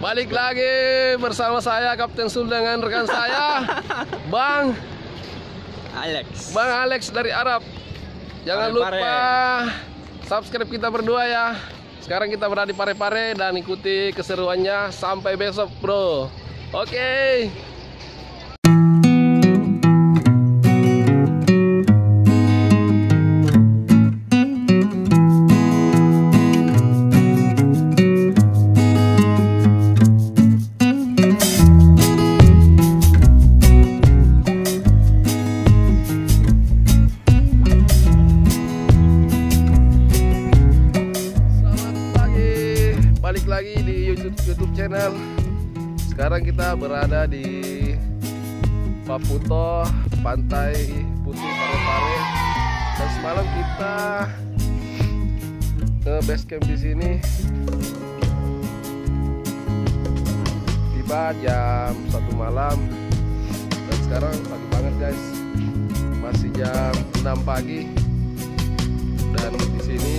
Balik lagi bersama saya Kapten Sul dengan rekan saya Bang Alex dari Arab. Jangan lupa subscribe kita berdua ya. Sekarang kita berada di Parepare dan ikuti keseruannya sampai besok bro. Oke. Balik lagi di YouTube channel. Sekarang kita berada di Paputo, Pantai Putih Parepare. Dan semalam kita ke base camp di sini. Tiba jam 1 malam. Dan sekarang pagi banget guys. Masih jam 6 pagi. Dan di sini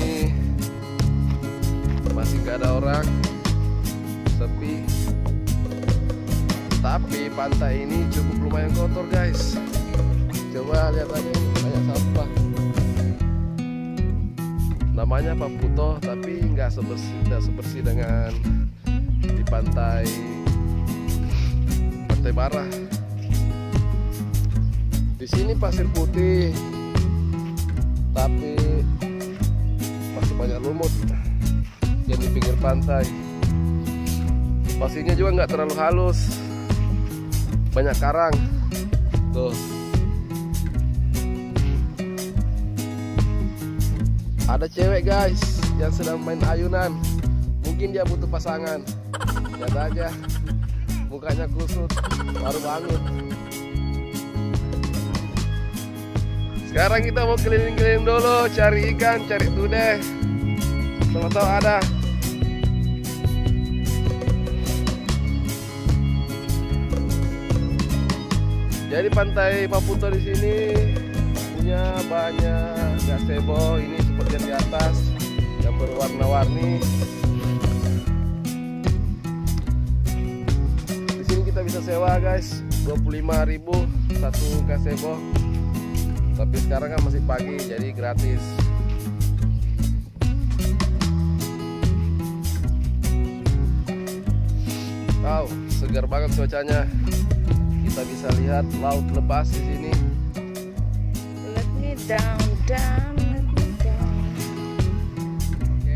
masih gak ada orang, sepi. Tapi pantai ini cukup lumayan kotor guys. Coba lihat aja, banyak sampah. Namanya Paputo, tapi nggak sebersih dengan di pantai Barah. Di sini pasir putih, tapi masih banyak lumut yang di pinggir pantai. Pasirnya juga nggak terlalu halus, banyak karang tuh. Ada cewek guys yang sedang main ayunan, mungkin dia butuh pasangan. Lihat aja mukanya kusut, baru bangun. Sekarang kita mau keliling-keliling dulu, cari ikan, cari tudeh. Sama tahu ada. Jadi pantai Paputo di sini punya banyak gazebo. Ini seperti yang di atas yang berwarna-warni. Di sini kita bisa sewa guys, 25.000 satu gazebo. Tapi sekarang kan masih pagi, jadi gratis. Wow, segar banget cuacanya. Kita bisa lihat laut lepas di sini. Let me down, let me down. Oke.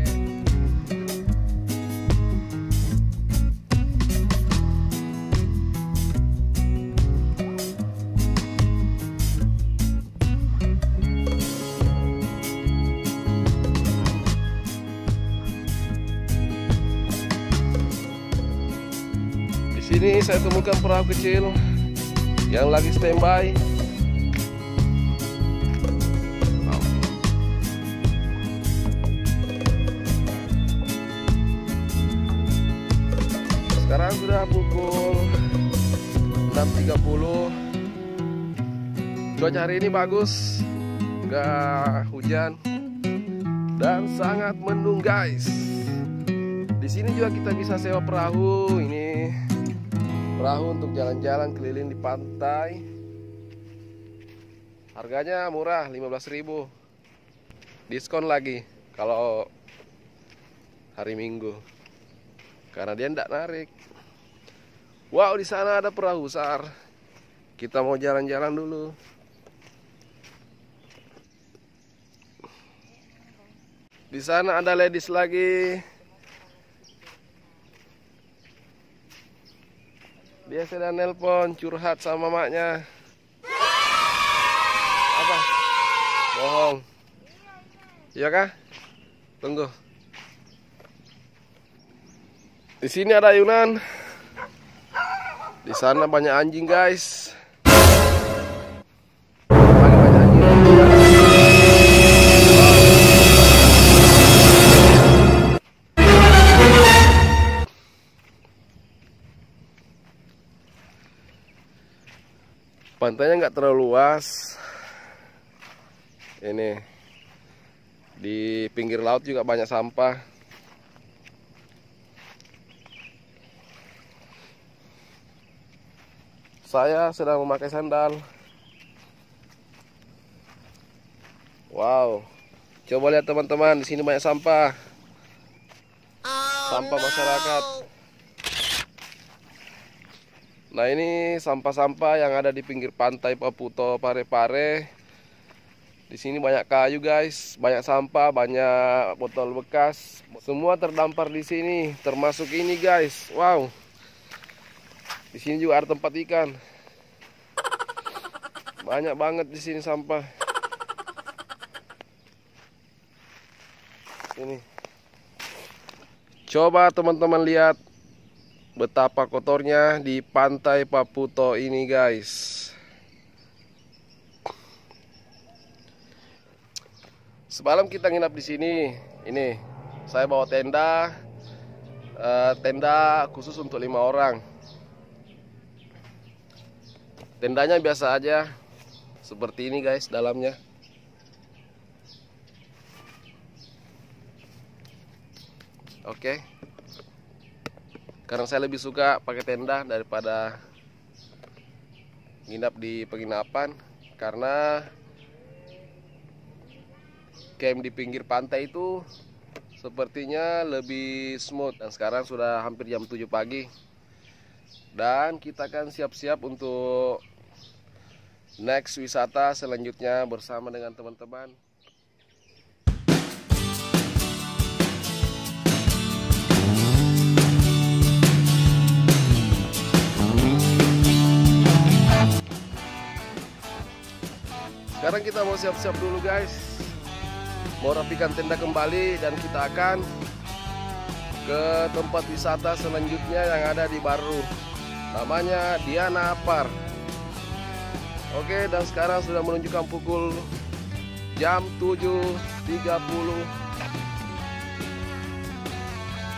Di sini saya temukan perahu kecil yang lagi standby. Wow. Sekarang sudah pukul 6.30. Cuaca hari ini bagus, nggak hujan dan sangat mendung guys. Di sini juga kita bisa sewa perahu. Ini perahu untuk jalan-jalan keliling di pantai. Harganya murah, 15.000. Diskon lagi kalau hari Minggu, karena dia tidak narik. Wow, di sana ada perahu besar. Kita mau jalan-jalan dulu. Di sana ada ladies lagi. Dia sedang nelpon, curhat sama maknya. Apa? Bohong. Iya kah? Tunggu. Di sini ada ayunan. Di sana banyak anjing guys. Banyak anjing. Pantainya nggak terlalu luas. Ini di pinggir laut juga banyak sampah. Saya sedang memakai sandal. Wow, coba lihat teman-teman, di sini banyak sampah. Sampah masyarakat. Nah, ini sampah-sampah yang ada di pinggir pantai Paputo Parepare. Di sini banyak kayu guys, banyak sampah, banyak botol bekas. Semua terdampar di sini, termasuk ini guys. Wow. Di sini juga ada tempat ikan. Banyak banget di sini sampah. Ini. Coba teman-teman lihat betapa kotornya di pantai Paputo ini guys. Semalam kita nginap di sini. Ini saya bawa tenda, tenda khusus untuk 5 orang. Tendanya biasa aja, seperti ini guys dalamnya. Oke. Karena saya lebih suka pakai tenda daripada nginap di penginapan, karena camp di pinggir pantai itu sepertinya lebih smooth. Dan sekarang sudah hampir jam 7 pagi. Dan kita akan siap-siap untuk next wisata selanjutnya bersama dengan teman-teman. Sekarang kita mau siap-siap dulu guys, mau rapikan tenda kembali, dan kita akan ke tempat wisata selanjutnya yang ada di Baru, namanya Diana Park. Oke, dan sekarang sudah menunjukkan pukul jam 7.30.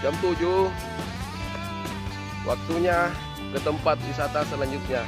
Jam 7, waktunya ke tempat wisata selanjutnya.